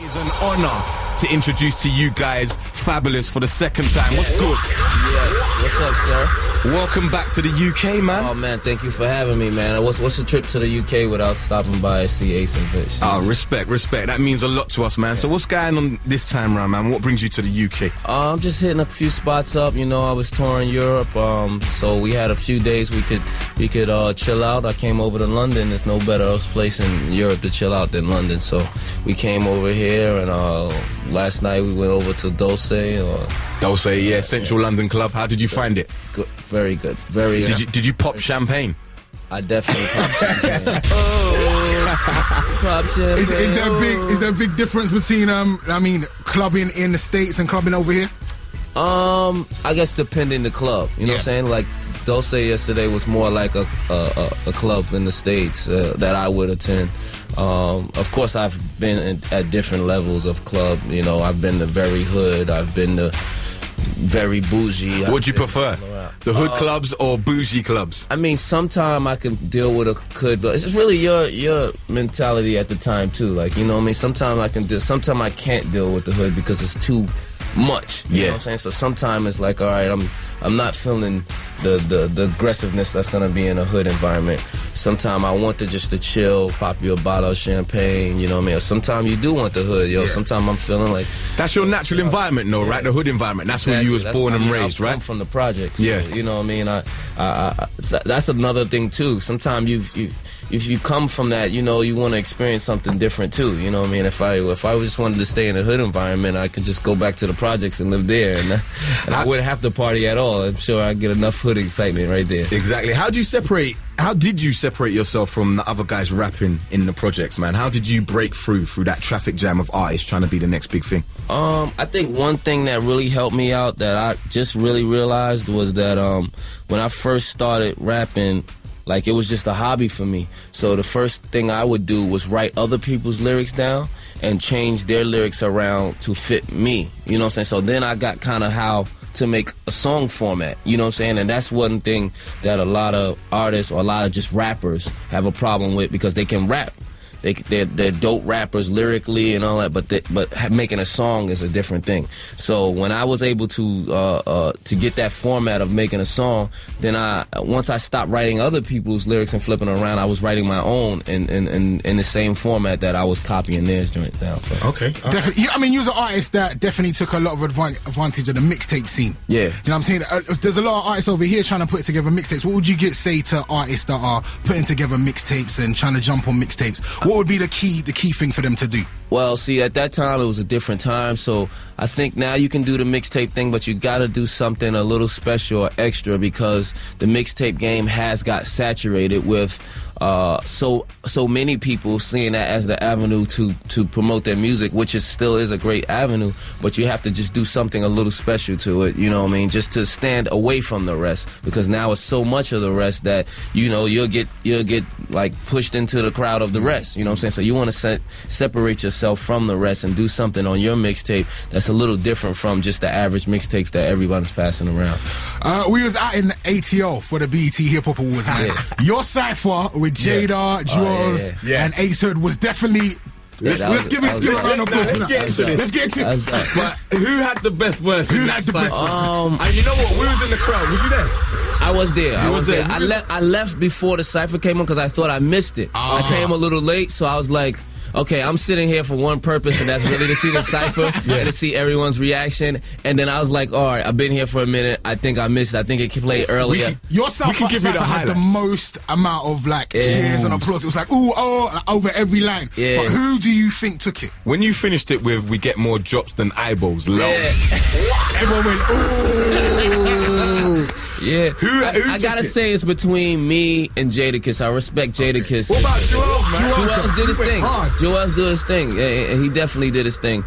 It's an honor to introduce to you guys Fabolous for the second time. What's good? Yes. What's up, sir? Welcome back to the UK, man. Oh, man, thank you for having me, man. What's the trip to the UK without stopping by see Ace and Bitch? Oh, respect. That means a lot to us, man. Yeah. So what's going on this time around, man? What brings you to the UK? I'm just hitting a few spots up. You know, I was touring Europe, so we had a few days we could chill out. I came over to London. There's no better else place in Europe to chill out than London. So we came over here, and last night we went over to Dulce. Yeah, Central London Club. How did you find it? Good, very good, very. Did you pop champagne? I definitely popped champagne. Pop champagne. Is there a big difference between clubbing in the States and clubbing over here? I guess depending the club. You know what I'm saying? Like Dulce yesterday was more like a club in the States that I would attend. Of course, I've been at different levels of club. You know, I've been to very hood. I've been to very bougie. What do you prefer? The hood clubs or bougie clubs? I mean, sometime I can deal with a hood, but it's really your mentality at the time too. Like, you know what I mean? Sometimes I can do. Sometimes I can't deal with the hood because it's too much. You know what I'm saying? So sometimes it's like, all right, I'm not feeling the aggressiveness that's gonna be in a hood environment. Sometimes I want to just to chill, pop you a bottle of champagne, you know what I mean? Or sometimes you do want the hood, sometimes I'm feeling like that's your natural environment, though, right? The hood environment. That's where you was born and raised, right? I'm from the projects. So, yeah. You know what I mean? That's another thing too. Sometimes if you come from that, you know, you want to experience something different too. You know what I mean? If I just wanted to stay in a hood environment, I could just go back to the projects and live there, and I wouldn't have to party at all. I'm sure I'd get enough hood excitement right there. Exactly. How did you separate yourself from the other guys rapping in the projects, man? How did you break through that traffic jam of artists trying to be the next big thing? I think one thing that really helped me out that I just really realized was that when I first started rapping, like, it was just a hobby for me. So the first thing I would do was write other people's lyrics down and change their lyrics around to fit me. You know what I'm saying? So then I got kind of how to make a song format, you know what I'm saying? And that's one thing that a lot of artists or a lot of just rappers have a problem with, because they can rap. They're dope rappers lyrically and all that, but making a song is a different thing. So when I was able to get that format of making a song, then once I stopped writing other people's lyrics and flipping around, I was writing my own in the same format that I was copying theirs joint down. Okay. Definitely. I mean, you're an artist that definitely took a lot of advantage of the mixtape scene. Yeah. Do you know what I'm saying? There's a lot of artists over here trying to put together mixtapes. What would you say to artists that are putting together mixtapes and trying to jump on mixtapes? What would be the key thing for them to do? Well, see, at that time it was a different time, so I think now you can do the mixtape thing, but you gotta do something a little special or extra, because the mixtape game has got saturated with so many people seeing that as the avenue to promote their music, which still is a great avenue, but you have to just do something a little special to it, you know what I mean, just to stand away from the rest, because now it's so much of the rest that, you know, you'll get like pushed into the crowd of the rest, you know what I'm saying? So you want to separate yourself from the rest and do something on your mixtape that's a little different from just the average mixtapes that everybody's passing around. We was out in ATO for the BET Hip Hop Awards, man. Your cypher with Jada, Jaws, and Ace Hood was definitely... Let's give it a round of applause. Let's get into this. But who had the best verse? Who had the best verse? And you know what? We was in the crowd. Was you there? I was there. I was there. I left before the cypher came on because I thought I missed it. I came a little late, so I was like, okay, I'm sitting here for one purpose, and that's really to see the cypher and to see everyone's reaction. And then I was like, all right, I've been here for a minute. I think I missed it. I think it played earlier. Your cypher had the most amount of cheers and applause. It was like, over every line. Yeah. But who do you think took it? When you finished it with "We get more drops than eyeballs," everyone went, ooh. Yeah, I gotta say it's between me and Jadakiss. I respect Jadakiss. What about Joel's, man? Joel's did his thing. Joel's did his thing. Yeah, he definitely did his thing.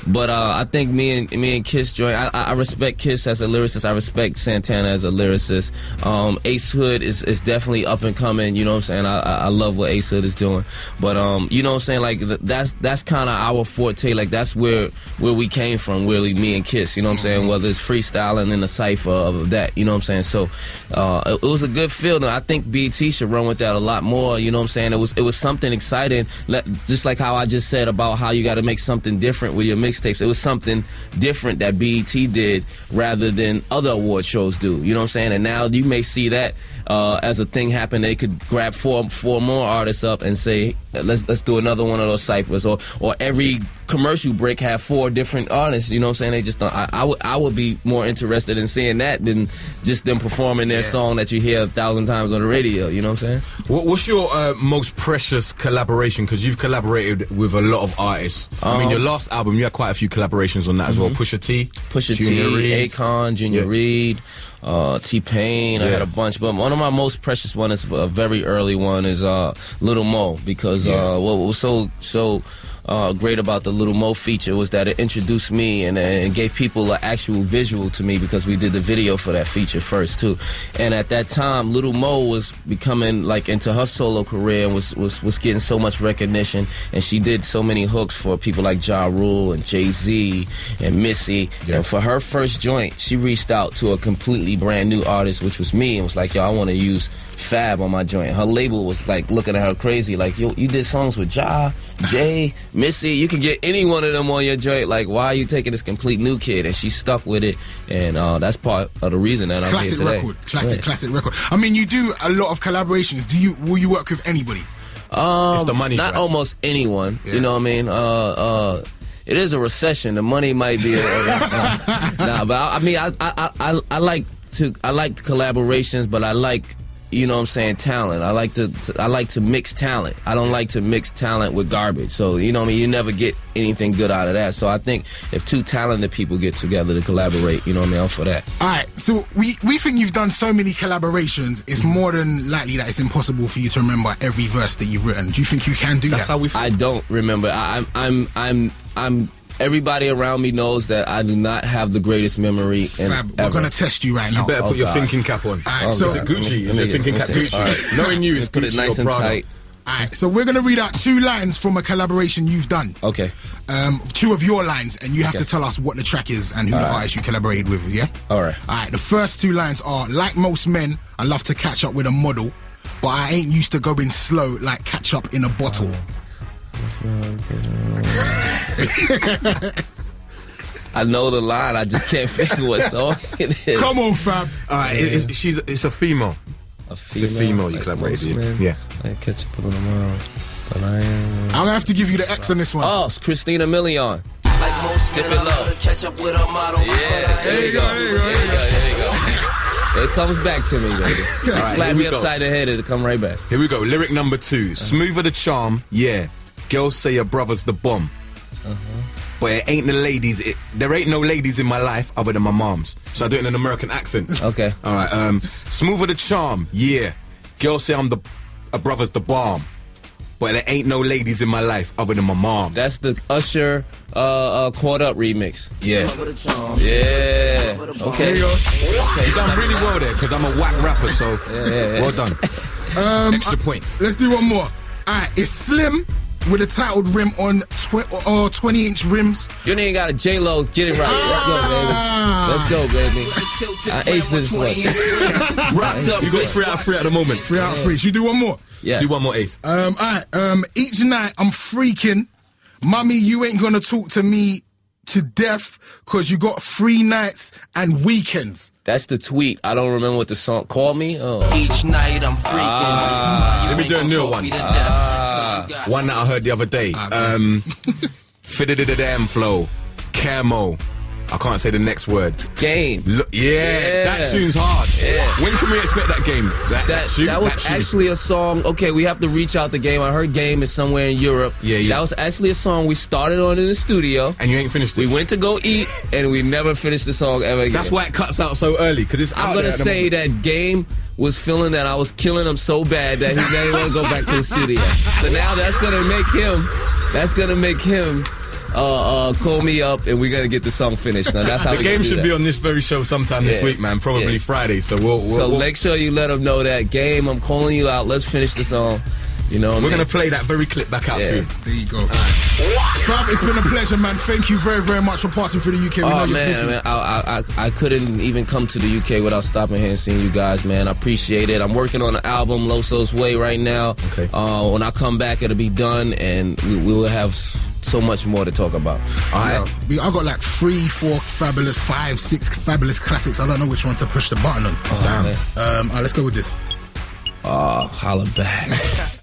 But I think me and Kiss joint. I respect Kiss as a lyricist. I respect Santana as a lyricist. Ace Hood is definitely up and coming. You know what I'm saying? I love what Ace Hood is doing. But you know what I'm saying? Like that's kind of our forte. Like that's where we came from. Really, me and Kiss. You know what I'm saying? Whether it's freestyling in the cipher of that. You know what I'm saying? So it was a good feeling. I think BET should run with that a lot more. You know what I'm saying? It was something exciting. Just like how I just said about how you got to make something different with your mixtapes. It was something different that BET did rather than other award shows do. You know what I'm saying? And now you may see that as a thing happen. They could grab four more artists up and say, let's do another one of those ciphers, or every commercial break have 4 different artists. You know what I'm saying? They just don't. I would be more interested in seeing that than just them performing their song that you hear 1,000 times on the radio. You know what I'm saying? What's your most precious collaboration? Because you've collaborated with a lot of artists. I mean, your last album, you had quite a few collaborations on that as well. Pusha T, Akon, Junior Reed, T-Pain. I had a bunch, but one of my most precious one is a very early one is Little Mo, because what was so great about the Little Mo feature was that it introduced me and gave people an actual visual to me, because we did the video for that feature first too. And at that time, Little Mo was becoming like into her solo career and was getting so much recognition, and she did so many hooks for people like Ja Rule and Jay-Z and Missy. And for her first joint, she reached out to a completely brand new artist, which was me, and was like, yo, I want to use Fab on my joint. Her label was like looking at her crazy, like, yo, you did songs with Ja, Jay, Missy, you can get any one of them on your joint. Like, why are you taking this complete new kid? And she stuck with it, and that's part of the reason that I'm here today. Classic record. I mean, you do a lot of collaborations. Will you work with anybody? If the money's not right. almost anyone. You know what I mean? It is a recession. The money might be. But I mean, I like collaborations, but I like, you know what I'm saying, talent. I like to mix talent. I don't like to mix talent with garbage. So, you know what I mean, you never get anything good out of that. So I think if 2 talented people get together to collaborate, you know what I mean, I'm for that. Alright, so we think you've done so many collaborations, it's more than likely that it's impossible for you to remember every verse that you've written. Do you think you can do That's that? how we feel. I don't remember. I'm everybody around me knows that I do not have the greatest memory. Fab, we're going to test you right now. You better put your thinking cap on. Right, so, is it Gucci? Is it thinking cap Gucci? Right. Knowing you, it's put Gucci it nice or and Prada. tight. Alright, so we're going to read out 2 lines from a collaboration you've done. Okay. 2 of your lines, and you have to tell us what the track is and who the artist you collaborated with, yeah? Alright. Alright, the first 2 lines are, like most men, I love to catch up with a model, but I ain't used to going slow like catch up in a bottle. I know the line, I just can't figure what song it is. Come on, fam. It's a female. It's a female you collaborated with. Yeah. I catch up on the mom, but I am. I'm gonna have to give you the X on this one. Oh, it's Christina Milian. Like most dip it low. Catch up with a model. Yeah, there you go. There you go. It comes back to me, baby. Right, slap me upside the head, it'll come right back. Here we go. Lyric number 2. Smoother the charm, yeah. Girls say your brother's the bomb. But it ain't the ladies. There ain't no ladies in my life other than my mom's. So I do it in an American accent. Okay. All right. Smoother the charm, yeah. Girls say a brother's the bomb. But there ain't no ladies in my life other than my mom's. That's the Usher Caught Up remix. Yeah. Yeah. Okay. There you go. You done really well there, because I'm a whack rapper, so well done. Extra points. Let's do one more. Alright, it's Slim with a titled rim on 20-inch rims. You ain't got a J-Lo. Get it right. Let's go, baby. I aced this one. You got 3 out of 3 at the moment. 3 out of 3. Should we do one more? Yeah. Do one more, Ace. Alright, each night I'm freaking. Mommy, you ain't gonna talk to me to death, cause you got 3 nights and weekends. That's the tweet. I don't remember what the song. Call Me? Oh. Each night I'm freaking. Let me do a new one. One that I heard the other day. Fitted-a-damn flow. Camo. I can't say the next word. Game. Yeah, that tune's hard. Yeah. When can we expect that game? That was actually a song. Okay, we have to reach out to Game. I heard Game is somewhere in Europe. Yeah. That was actually a song we started on in the studio. And you ain't finished it. We went to go eat, and we never finished the song ever again. That's why it cuts out so early, because it's out. I'm gonna say that Game was feeling that I was killing him so bad that he didn't want to go back to the studio. So now that's gonna make him call me up and we're gonna get the song finished. Now that's how the game should be on this very show sometime this week, man. Probably Friday. So we'll make sure you let them know that Game. I'm calling you out. Let's finish the song. You know, we're gonna play that very clip back out too. There you go. Fab, it's been a pleasure, man. Thank you very, very much for passing through the UK. We know you're busy. I couldn't even come to the UK without stopping here and seeing you guys, man. I appreciate it. I'm working on an album, Loso's Way, right now. Okay. When I come back, it'll be done, and we will have so much more to talk about. I got like 3, 4 Fabolous, 5, 6 Fabolous classics. I don't know which one to push the button on. Damn. Let's go with this. Holla back.